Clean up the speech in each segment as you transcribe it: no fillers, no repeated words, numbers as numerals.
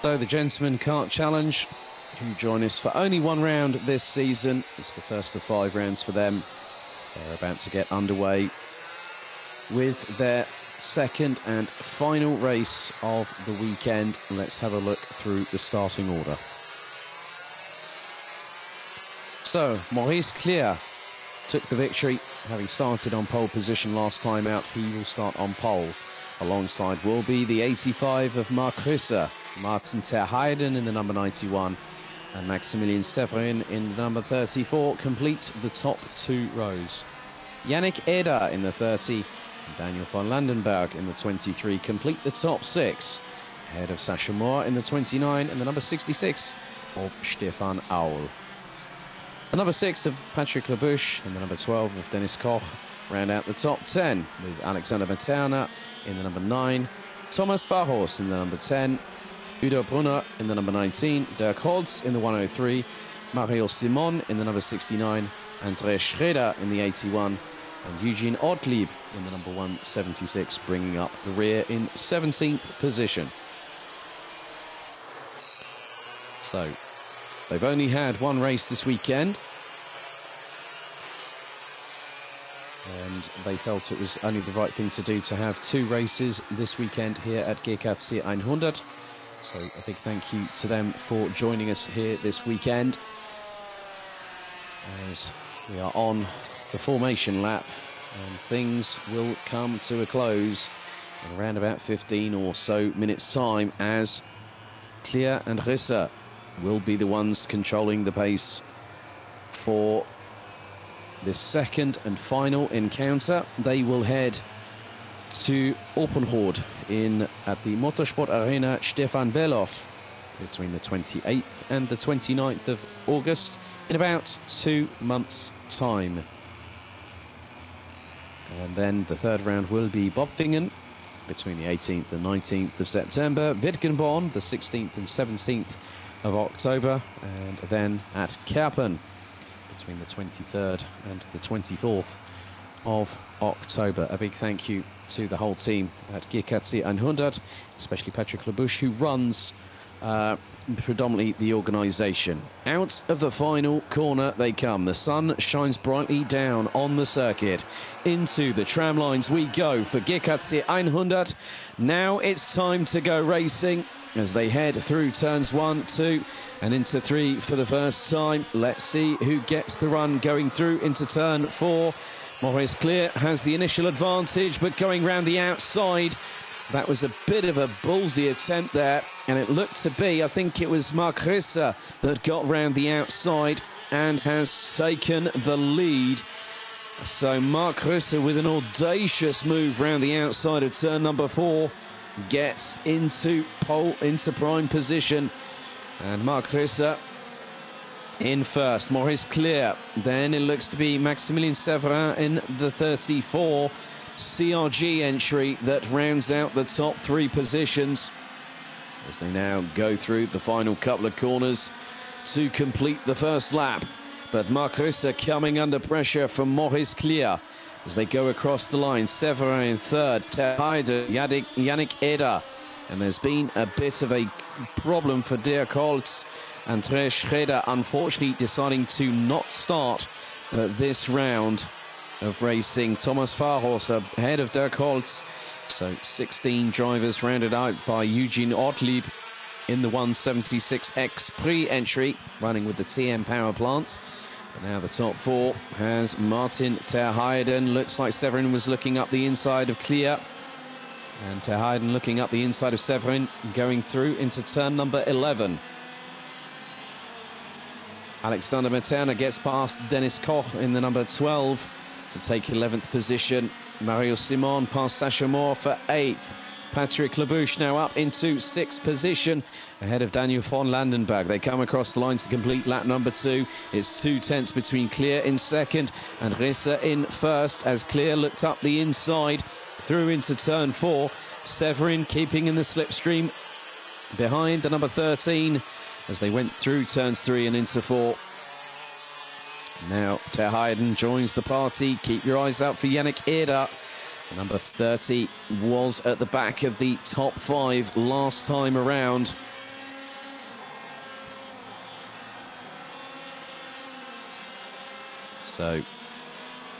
So the Gentlemen Kart Challenge, who join us for only one round this season. It's the first of 5 rounds for them. They're about to get underway with their second and final race of the weekend. Let's have a look through the starting order. So, Maurice Clear took the victory, having started on pole position last time out. He will start on pole. Alongside will be the 85 of Marc Rüsser, Martin ter Heijden in the number 91, and Maximilian Severin in the number 34 complete the top 2 rows. Yannick Eder in the 30 and Daniel van Landenberg in the 23 complete the top 6, ahead of Sacha Moore in the 29 and the number 66 of Stefan Aul. The number 6 of Patrick Labouche and the number 12 of Dennis Koch round out the top 10, with Alexander Materna in the number 9, Thomas Farhorst in the number 10, Udo Brunner in the number 19, Dirk Holtz in the 103, Mario Simon in the number 69, Andreas Schroeder in the 81, and Eugene Ortlieb in the number 176, bringing up the rear in 17th position. So, they've only had one race this weekend, and they felt it was only the right thing to do to have 2 races this weekend here at GKC100. So a big thank you to them for joining us here this weekend, as we are on the formation lap, and things will come to a close in around about 15 or so minutes time, as Clear and Rüsser will be the ones controlling the pace for this second and final encounter. They will head to Oppenrode at the Motorsport Arena Stefan Beloff between the 28th and the 29th of August in about 2 months' time. And then the third round will be Bopfingen between the 18th and 19th of September, Wittgenborn the 16th and 17th of October, and then at Kerpen between the 23rd and the 24th of October. A big thank you to the whole team at GKC100, especially Patrick Labouche, who runs predominantly the organisation. Out of the final corner they come. The sun shines brightly down on the circuit. Into the tram lines we go for GKC100. Now it's time to go racing as they head through turns 1, 2 and into 3 for the first time. Let's see who gets the run going through into turn 4. Maurice Clear has the initial advantage, but going round the outside, that was a bit of a ballsy attempt there, and it looked to be, I think it was Marc Rüsser that got round the outside and has taken the lead. So Marc Rüsser, with an audacious move round the outside of turn number 4, gets into prime position, and Marc Rüsser in first. Maurice Clear, then it looks to be Maximilian Severin in the 34 CRG entry that rounds out the top 3 positions as they now go through the final couple of corners to complete the first lap. But Marc Rüsser coming under pressure from Maurice Clear as they go across the line. Severin in third, ter Heijden, Yannick Eder, and there's been a bit of a problem for Dirk Holtz. Andreas Schroeder, unfortunately, deciding to not start this round of racing. Thomas Farhorst ahead of Dirk Holtz. So 16 drivers rounded out by Eugene Ortlieb in the 176 X Prix entry, running with the TM power plant. But now the top 4 has Martin ter Heijden. Looks like Severin was looking up the inside of Clear, and ter Heijden looking up the inside of Severin, going through into turn number 11. Alexander Materna gets past Dennis Koch in the number 12 to take 11th position. Mario Simon past Sacha Moore for 8th. Patrick Labouche now up into 6th position ahead of Daniel van Landenberg. They come across the line to complete lap number 2. It's 2 tenths between Clear in second and Rüsser in first, as Clear looked up the inside through into turn 4. Severin keeping in the slipstream behind the number 13 as they went through turns 3 and into 4. Now ter Heijden joins the party. Keep your eyes out for Yannick Eder. The number 30 was at the back of the top 5 last time around. So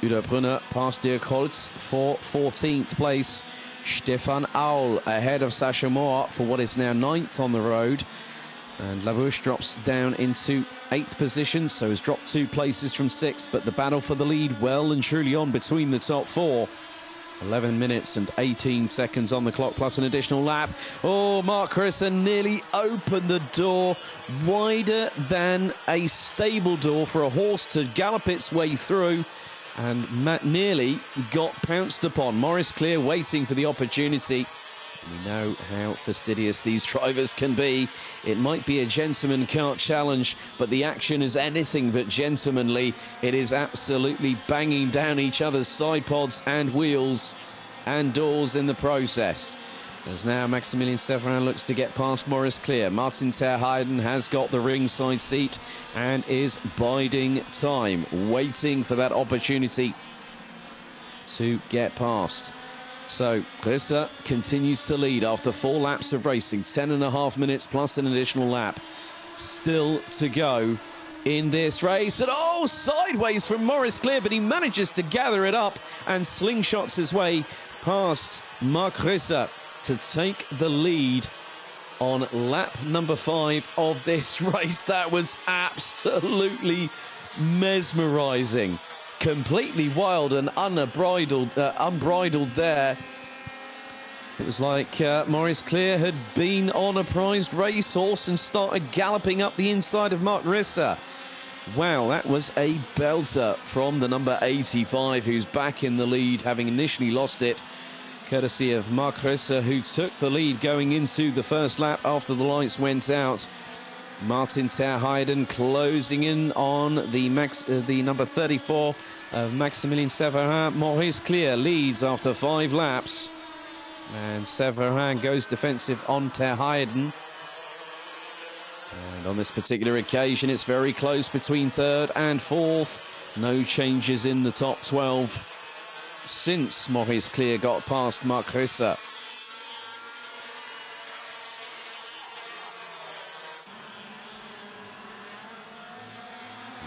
Udo Brunner past Dirk Holtz for 14th place. Stefan Aul ahead of Sacha Moore for what is now 9th on the road. And Labouche drops down into 8th position, so has dropped 2 places from 6th, but the battle for the lead well and truly on between the top 4. 11 minutes and 18 seconds on the clock, plus an additional lap. Oh, Mark Chrisser nearly opened the door wider than a stable door for a horse to gallop its way through, and Matt nearly got pounced upon. Maurice Clear waiting for the opportunity. We know how fastidious these drivers can be. It might be a gentleman kart challenge, but the action is anything but gentlemanly. It is absolutely banging down each other's side pods and wheels and doors in the process. As now Maximilien Severin looks to get past Maurice Clear. Martin ter Heiden has got the ringside seat and is biding time, waiting for that opportunity to get past. So Chrisser continues to lead after 4 laps of racing, 10.5 minutes plus an additional lap still to go in this race. And oh, sideways from Maurice Clear, but he manages to gather it up and slingshots his way past Mark Chrisser to take the lead on lap number 5 of this race. That was absolutely mesmerizing. Completely wild and unbridled there. It was like Maurice Clear had been on a prized racehorse and started galloping up the inside of Mark Chrisser. Wow, that was a belter from the number 85, who's back in the lead, having initially lost it, courtesy of Mark Chrisser, who took the lead going into the first lap after the lights went out. Martin ter Heiden closing in on the number 34 of Maximilien Severin. Maurice Clear leads after 5 laps. And Severin goes defensive on ter Heiden. And on this particular occasion, it's very close between 3rd and 4th. No changes in the top 12 since Maurice Clear got past Mark Chrisser.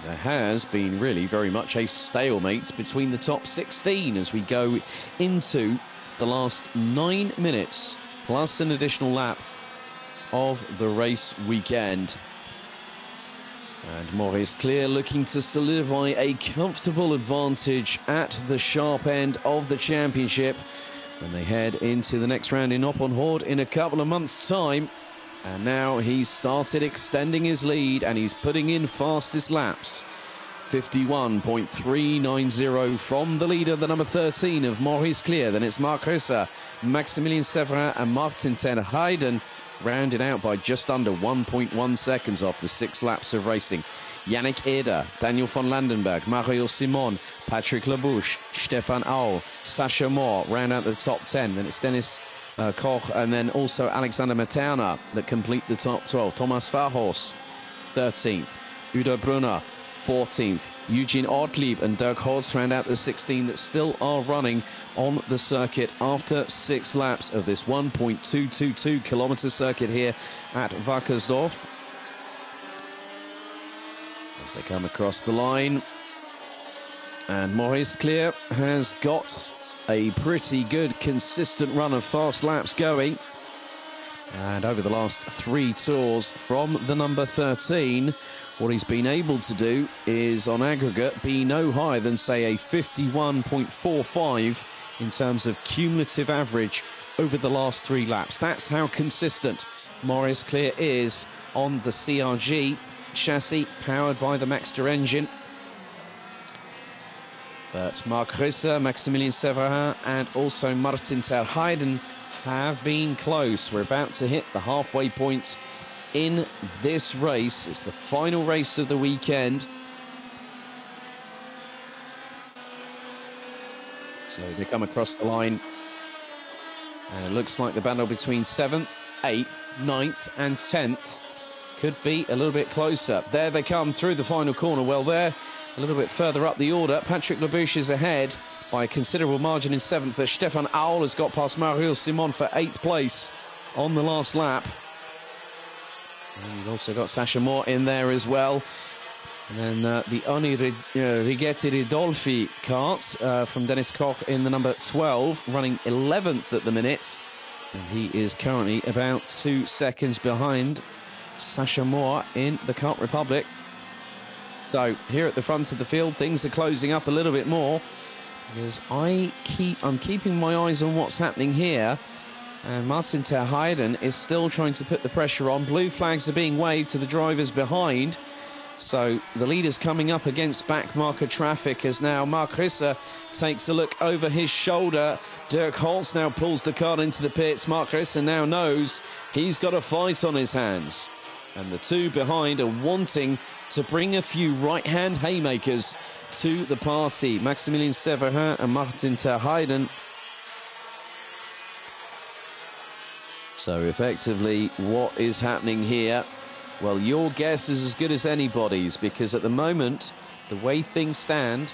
There has been really very much a stalemate between the top 16 as we go into the last 9 minutes, plus an additional lap of the race weekend. And Maurice Clear looking to solidify a comfortable advantage at the sharp end of the championship when they head into the next round in Oppenhord in a couple of months' time. And now he's started extending his lead and he's putting in fastest laps. 51.390 from the leader, the number 13 of Maurice Clear. Then it's Mark Chrisser, Maximilien Severin and Martin ter Heiden, rounded out by just under 1.1 seconds after 6 laps of racing. Yannick Eder, Daniel von Landenberg, Mario Simon, Patrick Labouche, Stefan Aul, Sacha Moore round out the top 10. Then it's Dennis Koch and then also Alexander Materna that complete the top 12. Thomas Verhorst, 13th. Udo Brunner, 14th. Eugene Ortlieb and Dirk Holtz round out the 16 that still are running on the circuit after 6 laps of this 1.222 kilometer circuit here at Wackersdorf. As they come across the line, and Maurice Clear has got a pretty good consistent run of fast laps going, and over the last 3 tours from the number 13, what he's been able to do is on aggregate be no higher than say a 51.45 in terms of cumulative average over the last 3 laps. That's how consistent Maurice Clear is on the CRG chassis powered by the Maxter engine. But Mark Chrisser, Maximilien Severin and also Martin ter Heiden have been close. We're about to hit the halfway point in this race. It's the final race of the weekend. So they come across the line. And it looks like the battle between 7th, 8th, 9th and 10th could be a little bit closer. There they come through the final corner. Well, there, a little bit further up the order, Patrick Labouche is ahead by a considerable margin in 7th, but Stefan Aul has got past Mario Simon for 8th place on the last lap. And you've also got Sacha Moore in there as well. And then the Oni Rigetti Ridolfi kart from Dennis Koch in the number 12, running 11th at the minute. And he is currently about 2 seconds behind Sasha Moore in the Kart Republic. So here at the front of the field, things are closing up a little bit more, because I'm keeping my eyes on what's happening here. And Martin ter Heijden is still trying to put the pressure on. Blue flags are being waved to the drivers behind. So the leader's coming up against backmarker traffic as now Mark Risse takes a look over his shoulder. Dirk Holtz now pulls the car into the pits. Mark Risse now knows he's got a fight on his hands. And the two behind are wanting to bring a few right-hand haymakers to the party. Maximilien Severin and Martin ter Heijden. So effectively, what is happening here? Well, your guess is as good as anybody's, because at the moment, the way things stand,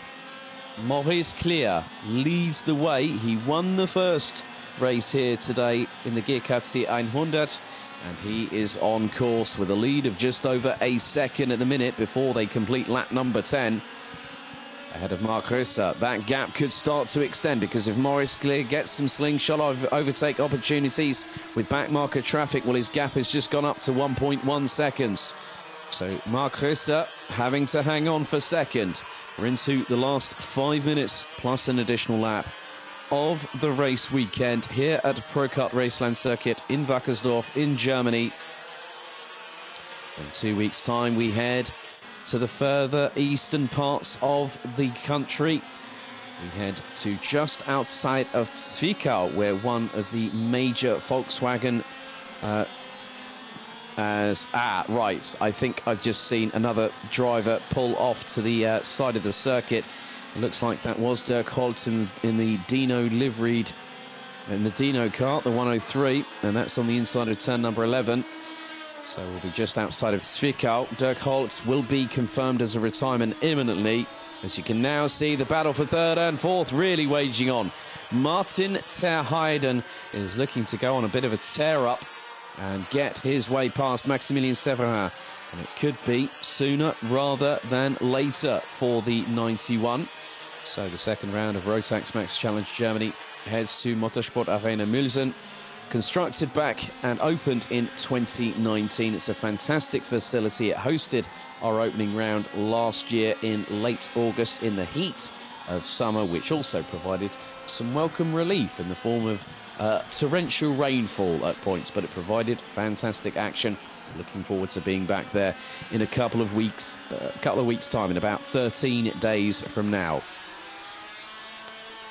Maurice Clear leads the way. He won the first race here today in the GKC100, and he is on course with a lead of just over a second at the minute before they complete lap number 10. Ahead of Mark Risse. That gap could start to extend, because if Maurice Clear gets some slingshot overtake opportunities with backmarker traffic, well, his gap has just gone up to 1.1 seconds. So Mark Risse having to hang on for second. We're into the last 5 minutes plus an additional lap of the race weekend here at Pro-Kart Raceland Circuit in Wackersdorf in Germany. In 2 weeks' time, we head to the further eastern parts of the country. We head to just outside of Zwickau, where one of the major Volkswagen right, I think I've just seen another driver pull off to the side of the circuit. It looks like that was Dirk Holtz in the Dino liveried, in the Dino kart, the 103, and that's on the inside of turn number 11. So we'll be just outside of Zwickau. Dirk Holtz will be confirmed as a retirement imminently. As you can now see, the battle for third and fourth really waging on. Martin ter Heijden is looking to go on a bit of a tear-up and get his way past Maximilien Severin. And it could be sooner rather than later for the 91. So the second round of Rotax Max Challenge Germany heads to Motorsport Arena Mülsen. Constructed back and opened in 2019. It's a fantastic facility. It hosted our opening round last year in late August in the heat of summer, which also provided some welcome relief in the form of torrential rainfall at points, but it provided fantastic action. Looking forward to being back there in a couple of weeks' time, in about 13 days from now.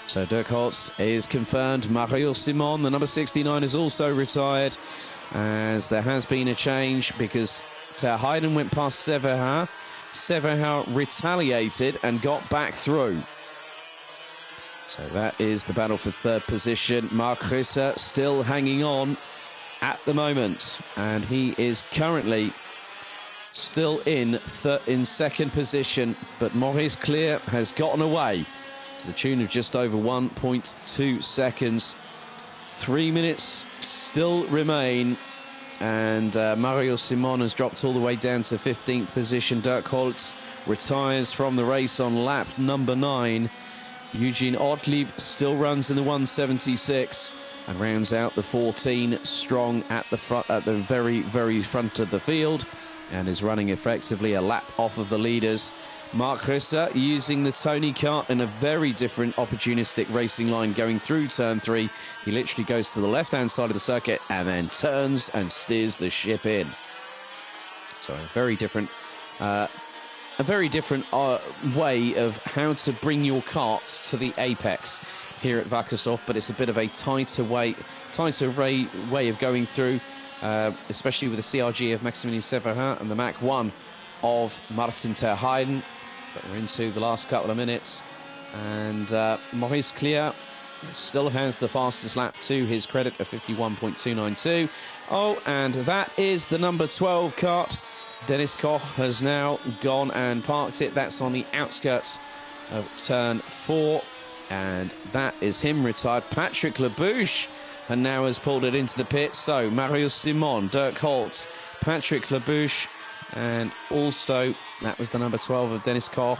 So Dirk Holtz is confirmed. Mario Simon, the number 69, is also retired, as there has been a change because ter Heijden went past Severin. Severin retaliated and got back through. So that is the battle for third position. Mark Risse still hanging on at the moment, and he is currently still in second position, but Maurice Clear has gotten away to the tune of just over 1.2 seconds. 3 minutes still remain, and Mario Simon has dropped all the way down to 15th position. Dirk Holtz retires from the race on lap number 9. Eugene Ortlieb still runs in the 176 and rounds out the 14 strong at the front, at the very, very front of the field, and is running effectively a lap off of the leaders. Mark Risse using the Tony kart in a very different opportunistic racing line going through turn 3. He literally goes to the left-hand side of the circuit and then turns and steers the ship in. So a very different way of how to bring your kart to the apex here at Wackersdorf, but it's a bit of a tighter way of going through, especially with the CRG of Maximilien Severin and the Mach 1 of Martin ter Heijden. But we're into the last couple of minutes, and Maurice Clear still has the fastest lap to his credit of 51.292. Oh, and that is the number 12 kart. Dennis Koch has now gone and parked it. That's on the outskirts of turn 4, and that is him retired. Patrick Labouche and now has pulled it into the pits. So Mario Simon, Dirk Holtz, Patrick Labouche, And also, that was the number 12 of Dennis Koch,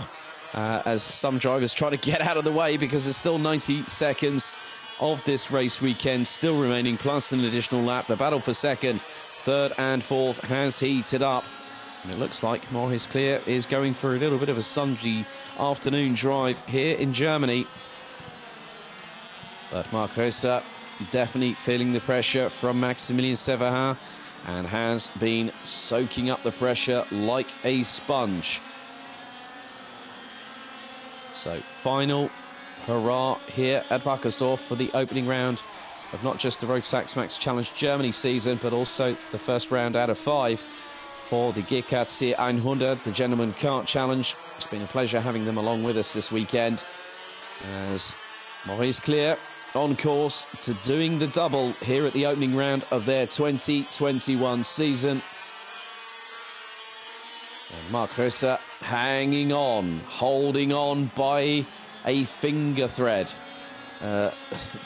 as some drivers try to get out of the way because there's still 90 seconds of this race weekend still remaining, plus an additional lap. The battle for second, third and fourth has heated up. And it looks like Maurice Clear is going for a little bit of a Sunday afternoon drive here in Germany. But Marc Rosser definitely feeling the pressure from Maximilien Severin and has been soaking up the pressure like a sponge. So final hurrah here at Wackersdorf for the opening round of not just the Rotax Max Challenge Germany season, but also the first round out of 5 for the GKC100, the Gentleman Kart Challenge. It's been a pleasure having them along with us this weekend, as Maurice Clear on course to doing the double here at the opening round of their 2021 season. And Marc Rosser hanging on, holding on by a finger thread,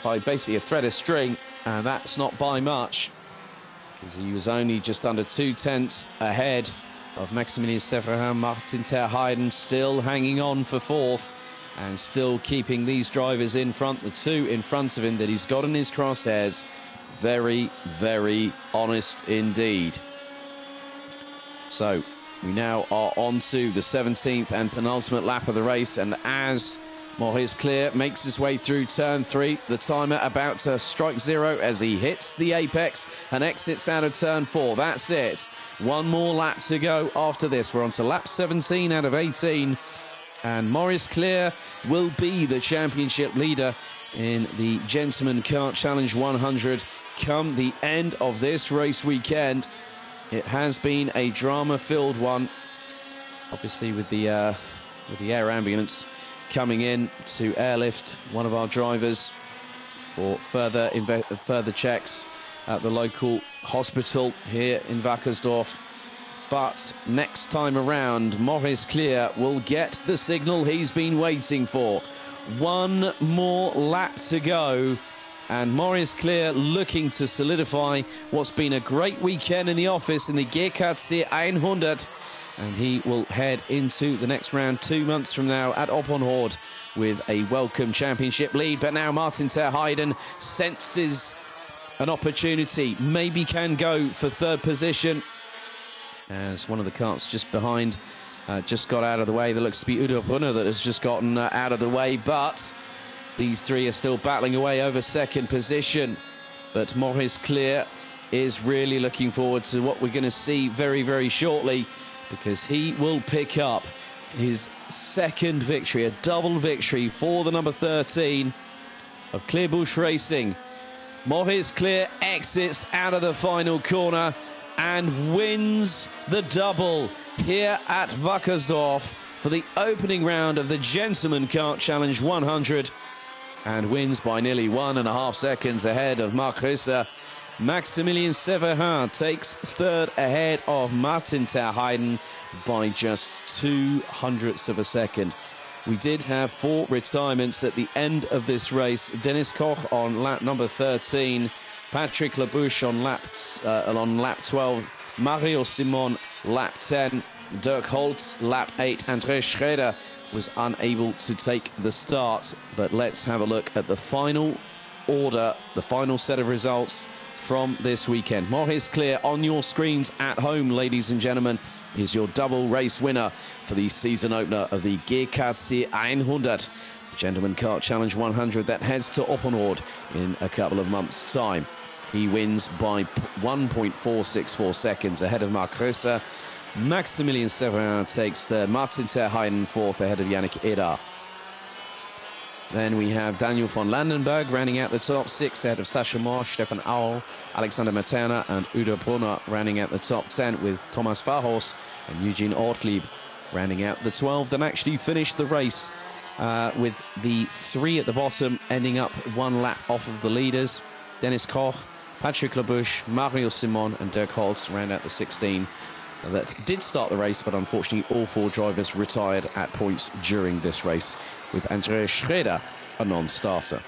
by basically a thread of string, and that's not by much, because he was only just under 2/10 ahead of Maximilien Severin. Martin ter Heijden still hanging on for fourth and still keeping these drivers in front, the two in front of him that he's got in his crosshairs. Very, very honest indeed. So we now are on to the 17th and penultimate lap of the race, and as Maurice Clear makes his way through turn 3, the timer about to strike 0 as he hits the apex and exits out of turn 4. That's it. One more lap to go after this. We're on to lap 17 out of 18. And Maurice Clear will be the championship leader in the Gentleman Kart Challenge 100 come the end of this race weekend. It has been a drama-filled one, obviously with the air ambulance coming in to airlift one of our drivers for further checks at the local hospital here in Wackersdorf. But next time around, Maurice Clear will get the signal he's been waiting for. One more lap to go, and Maurice Clear looking to solidify what's been a great weekend in the office in the GKC100. And he will head into the next round 2 months from now at Oppenhord with a welcome championship lead. But now Martin ter Heijden senses an opportunity, maybe can go for third position, as one of the karts just behind just got out of the way. There looks to be Udo Brunner that has just gotten out of the way, but these three are still battling away over second position. But Maurice Clear is really looking forward to what we're going to see very, very shortly, because he will pick up his second victory, a double victory for the number 13 of Clearbush Racing. Maurice Clear exits out of the final corner and wins the double here at Wackersdorf for the opening round of the Gentleman Kart Challenge 100, and wins by nearly 1.5 seconds ahead of Marc Rosser. Maximilien Severin takes third ahead of Martin ter Heijden by just 0.02 of a second. We did have 4 retirements at the end of this race. Dennis Koch on lap number 13, Patrick Labouche on lap 12, Mario Simon lap 10, Dirk Holtz lap 8. Andreas Schreder was unable to take the start. But let's have a look at the final order, the final set of results from this weekend. Maurice Clear on your screens at home, ladies and gentlemen, is your double race winner for the season opener of the GKC100, the Gentleman Kart Challenge 100 that heads to Oppenhord in a couple of months' time. He wins by 1.464 seconds ahead of Marc Rosser. Maximilien Severin takes third. Martin ter Heijden fourth ahead of Yannick Eder. Then we have Daniel von Landenberg rounding out the top 6 ahead of Sascha Morsch, Stefan Aul, Alexander Materna and Udo Brunner rounding out the top 10, with Thomas Verhorst and Eugene Ortlieb rounding out the 12. Then actually finished the race with the 3 at the bottom ending up 1 lap off of the leaders. Dennis Koch, Patrick Labouche, Mario Simon and Dirk Holtz round out the 16 that did start the race, but unfortunately all 4 drivers retired at points during this race, with Andreas Schreder a non-starter.